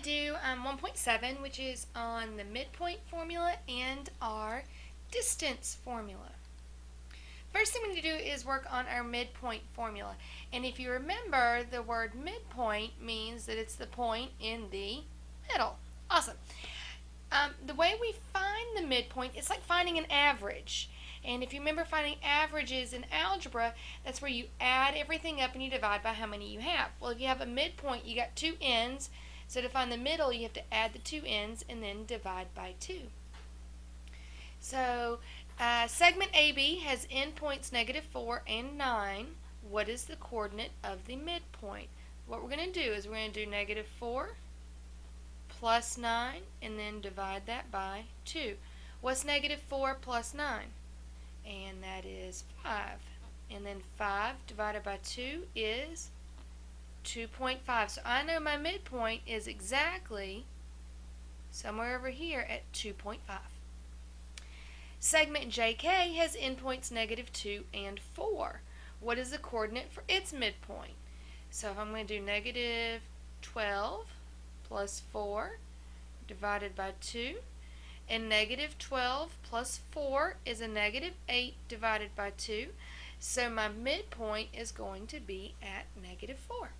do 1.7, which is on the midpoint formula and our distance formula. First thing we need to do is work on our midpoint formula. And if you remember, the word midpoint means that it's the point in the middle. Awesome. The way we find the midpoint, it's like finding an average. And if you remember finding averages in algebra, that's where you add everything up and you divide by how many you have. Well, if you have a midpoint, you got two ends. So to find the middle, you have to add the two ends and then divide by 2. So segment AB has endpoints -4 and 9. What is the coordinate of the midpoint? What we're going to do is we're going to do -4 plus 9 and then divide that by 2. What's -4 plus 9? And that is 5. And then 5 divided by 2 is 2.5. So I know my midpoint is exactly somewhere over here at 2.5. Segment JK has endpoints -2 and 4. What is the coordinate for its midpoint? So if I'm going to do -12 plus 4 divided by 2, and -12 plus 4 is a -8 divided by 2. So my midpoint is going to be at -4.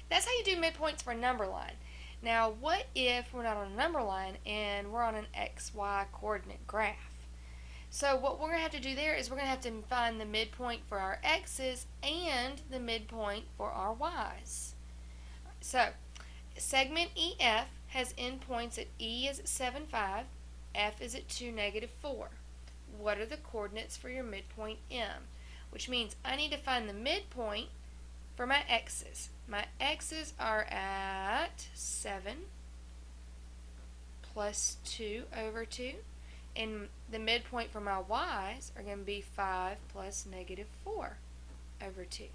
That's how you do midpoints for a number line. Now, what if we're not on a number line and we're on an XY coordinate graph? So what we're going to have to do there is we're going to have to find the midpoint for our X's and the midpoint for our Y's. So, segment EF has endpoints at E is at 7, 5, F is at 2, -4. What are the coordinates for your midpoint M? Which means I need to find the midpoint for my X's. My X's are at 7 plus 2 over 2. And the midpoint for my Y's are going to be 5 plus -4 over 2.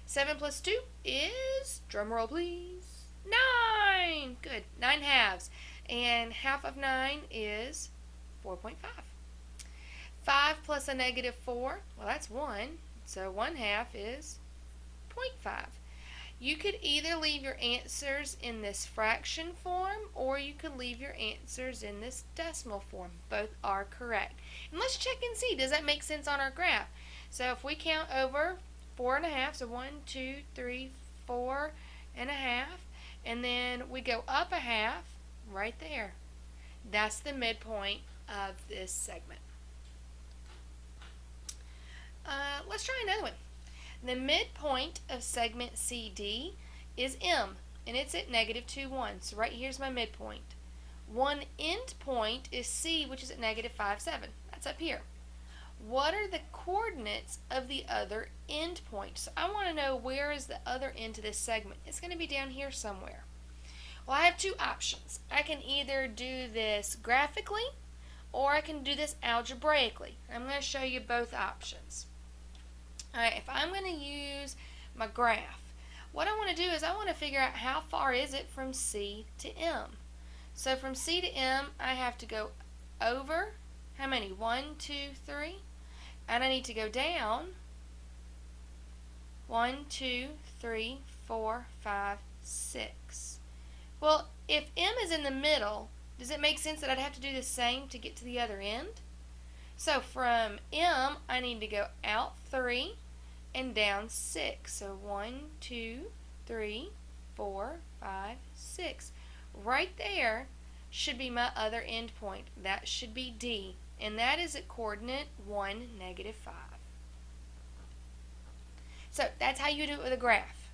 7 plus 2 is, drumroll please, 9! Good, 9 halves. And half of 9 is 4.5. 5 plus a -4, well that's 1. So 1 half is 0.5. You could either leave your answers in this fraction form or you could leave your answers in this decimal form. Both are correct. And let's check and see, does that make sense on our graph? So if we count over 4.5, so 1, 2, 3, 4.5, and then we go up a half right there. That's the midpoint of this segment. Let's try another one. The midpoint of segment CD is M, and it's at -2, 1. So right here's my midpoint. One end point is C, which is at -5, 7. That's up here. What are the coordinates of the other end point? So I want to know where is the other end to this segment. It's going to be down here somewhere. Well, I have two options. I can either do this graphically or I can do this algebraically. I'm going to show you both options. Alright, if I'm going to use my graph, what I want to do is I want to figure out how far is it from C to M. So from C to M, I have to go over, how many? 1, 2, 3. And I need to go down 1, 2, 3, 4, 5, 6. Well, if M is in the middle, does it make sense that I'd have to do the same to get to the other end? So from M, I need to go out 3 and down 6. So 1, 2, 3, 4, 5, 6. Right there should be my other end point. That should be D. And that is at coordinate 1, -5. So that's how you do it with a graph.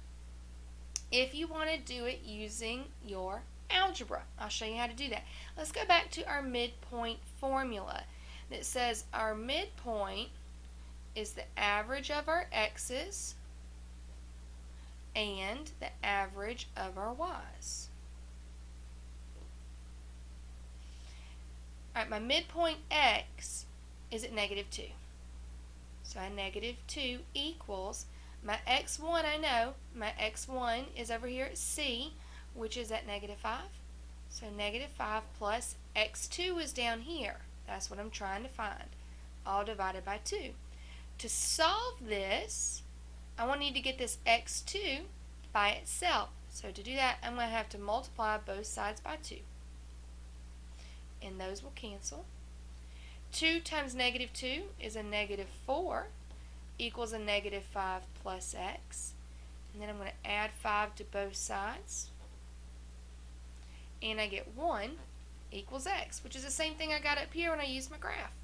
If you want to do it using your algebra, I'll show you how to do that. Let's go back to our midpoint formula. That says our midpoint is the average of our X's and the average of our Y's. Alright, my midpoint X is at -2. So I -2 equals my X1, I know my X1 is over here at C, which is at -5. So -5 plus X2 is down here. That's what I'm trying to find. All divided by 2. To solve this, I want to need to get this X2 by itself. So to do that, I'm going to have to multiply both sides by 2. And those will cancel. 2 times negative 2 is a negative 4 equals a negative 5 plus x. And then I'm going to add 5 to both sides. And I get 1 equals x, which is the same thing I got up here when I used my graph.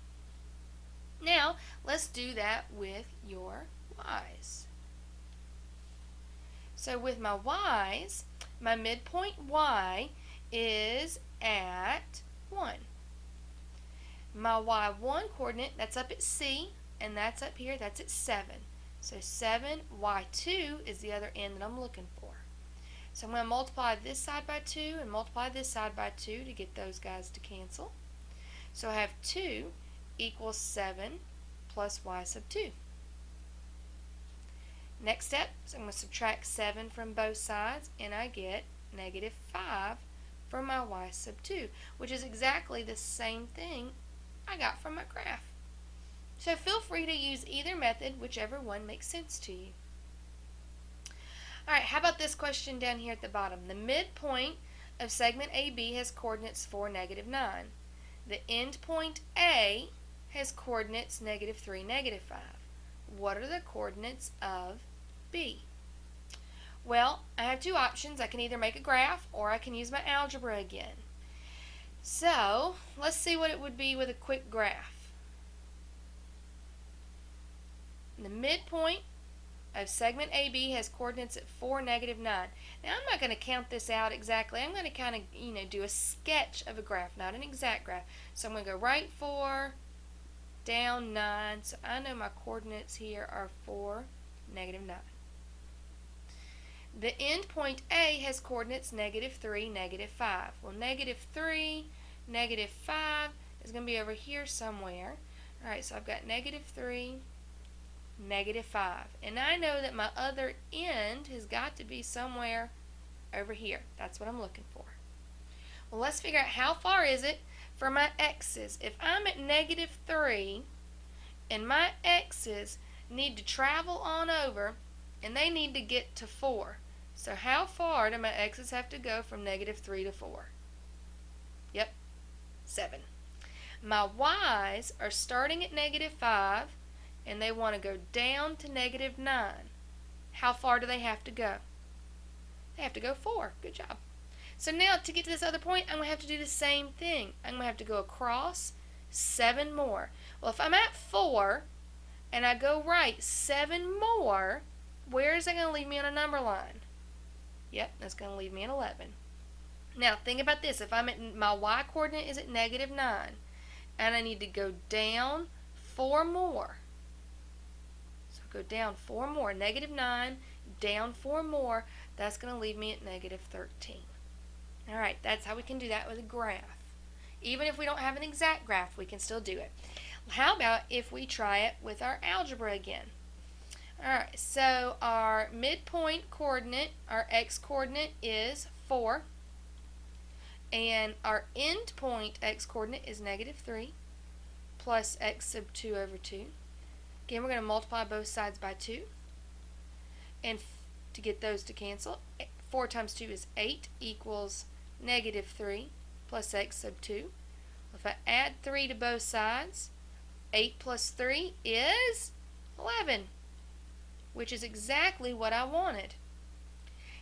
Now, let's do that with your y's. So with my y's, my midpoint y is at 1. My y1 coordinate, that's up at C, and that's up here, that's at 7. So 7, y2 is the other end that I'm looking for. So I'm going to multiply this side by 2 and multiply this side by 2 to get those guys to cancel. So I have 2 equals 7 plus y sub 2. Next step is I'm going to subtract 7 from both sides, and I get negative 5 from my y sub 2, which is exactly the same thing I got from my graph. So feel free to use either method, whichever one makes sense to you. Alright, how about this question down here at the bottom? The midpoint of segment AB has coordinates 4, negative 9. The end point A has coordinates negative 3, negative 5. What are the coordinates of B? Well, I have two options. I can either make a graph or I can use my algebra again. So, let's see what it would be with a quick graph. The midpoint of segment AB has coordinates at 4, negative 9. Now, I'm not going to count this out exactly. I'm going to kind of, do a sketch of a graph, not an exact graph. So I'm going to go right 4, down 9. So I know my coordinates here are 4, negative 9. The end point A has coordinates negative 3, negative 5. Well, negative 3, negative 5 is going to be over here somewhere. Alright, so I've got negative 3, negative 5. And I know that my other end has got to be somewhere over here. That's what I'm looking for. Well, let's figure out how far is it from my x's. If I'm at negative 3 and my x's need to travel on over and they need to get to 4. So how far do my x's have to go from negative 3 to 4? Yep, 7. My y's are starting at negative 5 and they want to go down to negative 9. How far do they have to go? They have to go 4. Good job. So now to get to this other point, I'm going to have to do the same thing. I'm going to have to go across 7 more. Well, if I'm at 4 and I go right 7 more, where is that going to leave me on a number line? Yep, that's going to leave me at 11. Now, think about this. If I'm at, my y coordinate is at negative 9, and I need to go down 4 more. So go down 4 more. Negative 9, down 4 more. That's going to leave me at negative 13. Alright, that's how we can do that with a graph. Even if we don't have an exact graph, we can still do it. How about if we try it with our algebra again? Alright, so our midpoint coordinate, our x coordinate is 4. And our end point x coordinate is negative 3 plus x sub 2 over 2. Again, we're going to multiply both sides by 2. And to get those to cancel, 4 times 2 is 8 equals negative 3 plus x sub 2. If I add 3 to both sides, 8 plus 3 is 11, which is exactly what I wanted.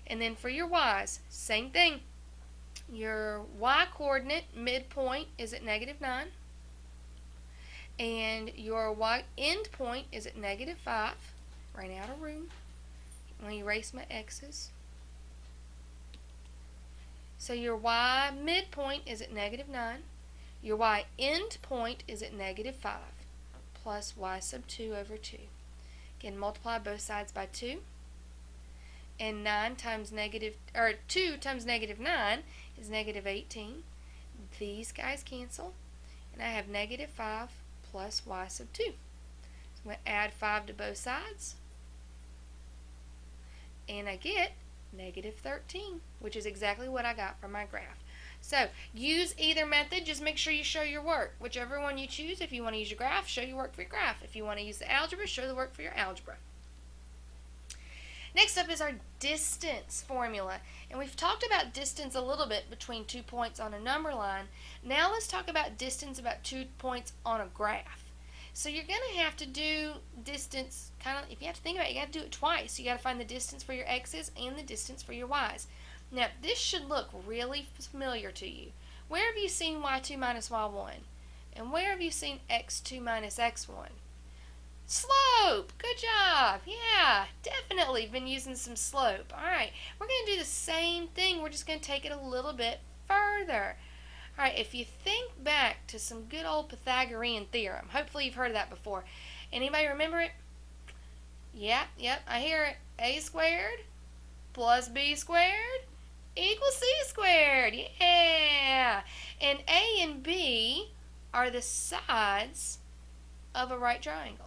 And then for your y's, same thing. Your y coordinate midpoint is at negative 9. And your y end point is at negative 5. Ran out of room. I'm going to erase my x's. So your y midpoint is at negative 9. Your y end point is at negative 5 plus y sub 2 over 2. Again, multiply both sides by 2. And 2 times negative 9 is negative 18. These guys cancel. And I have negative 5 plus y sub 2. So I'm going to add 5 to both sides. And I get negative 13, which is exactly what I got from my graph. So, use either method. Just make sure you show your work. Whichever one you choose. If you want to use your graph, show your work for your graph. If you want to use the algebra, show the work for your algebra. Next up is our distance formula. And we've talked about distance a little bit between 2 points on a number line. Now let's talk about distance about 2 points on a graph. So you're going to have to do distance if you have to think about it, you got to do it twice. You got to find the distance for your x's and the distance for your y's. Now this should look really familiar to you. Where have you seen y2 minus y1? And where have you seen x2 minus x1? Slope! Good job! Yeah, definitely been using some slope. Alright, we're going to do the same thing. We're just going to take it a little bit further. Alright, if you think back to some good old Pythagorean theorem, hopefully you've heard of that before. Anybody remember it? Yep, I hear it. A squared plus b squared equals c squared. Yeah! And A and B are the sides of a right triangle.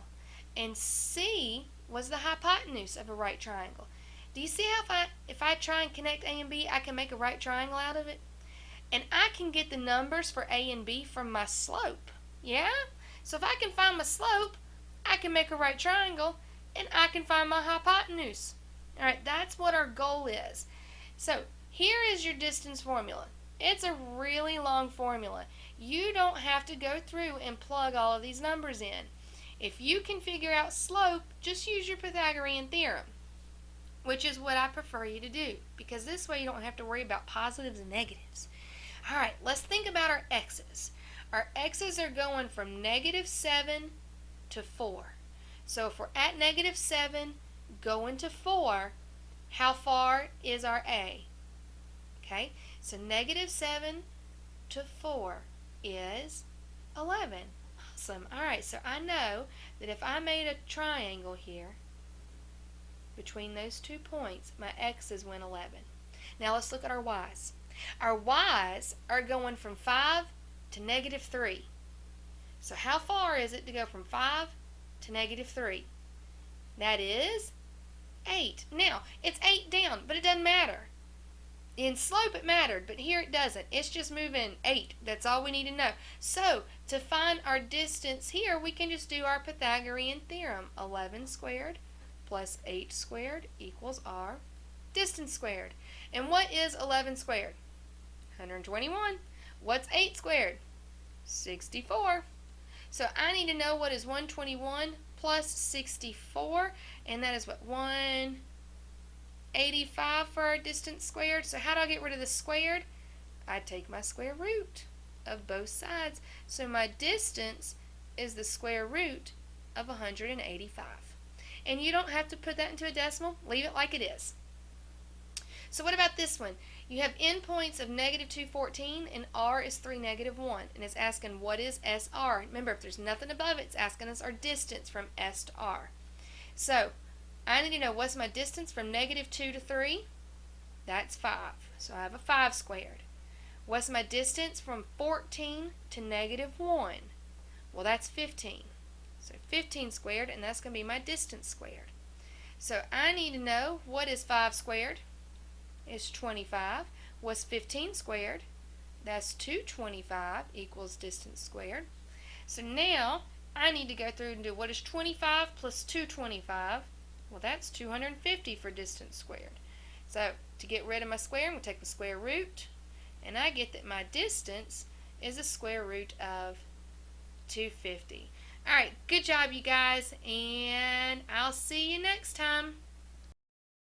And C was the hypotenuse of a right triangle. Do you see how if I try and connect A and B, I can make a right triangle out of it? And I can get the numbers for A and B from my slope. Yeah? So if I can find my slope, I can make a right triangle, and I can find my hypotenuse. Alright, that's what our goal is. So here is your distance formula. It's a really long formula. You don't have to go through and plug all of these numbers in. If you can figure out slope, just use your Pythagorean theorem, which is what I prefer you to do, because this way you don't have to worry about positives and negatives. Alright, let's think about our x's. Our x's are going from -7 to 4. So if we're at -7 going to 4, how far is our a? Okay, so -7 to 4 is 11. Awesome. Alright, so I know that if I made a triangle here between those 2 points, my x's went 11. Now let's look at our y's. Our y's are going from 5 to -3. So how far is it to go from 5 to -3? That is 8. Now, it's 8 down, but it doesn't matter. In slope it mattered, but here it doesn't. It's just moving 8. That's all we need to know. So, to find our distance here, we can just do our Pythagorean theorem. 11 squared plus 8 squared equals our distance squared. And what is 11 squared? 121. What's 8 squared? 64. So I need to know what is 121 plus 64, and that is what, 185 for our distance squared. So how do I get rid of the squared? I take my square root of both sides. So my distance is the square root of 185. And you don't have to put that into a decimal. Leave it like it is. So what about this one? You have endpoints of -214 and r is 3, -1. And it's asking what is SR. Remember, if there's nothing above it, it's asking us our distance from S to R. So I need to know what's my distance from -2 to 3? That's 5. So I have a 5 squared. What's my distance from 14 to -1? Well, that's 15. So 15 squared, and that's going to be my distance squared. So I need to know what is 5 squared? It's 25. What's 15 squared? That's 225 equals distance squared. So now I need to go through and do what is 25 plus 225? Well, that's 250 for distance squared. So to get rid of my square, I'm going to take the square root, and I get that my distance is the square root of 250. Alright, good job you guys, and I'll see you next time.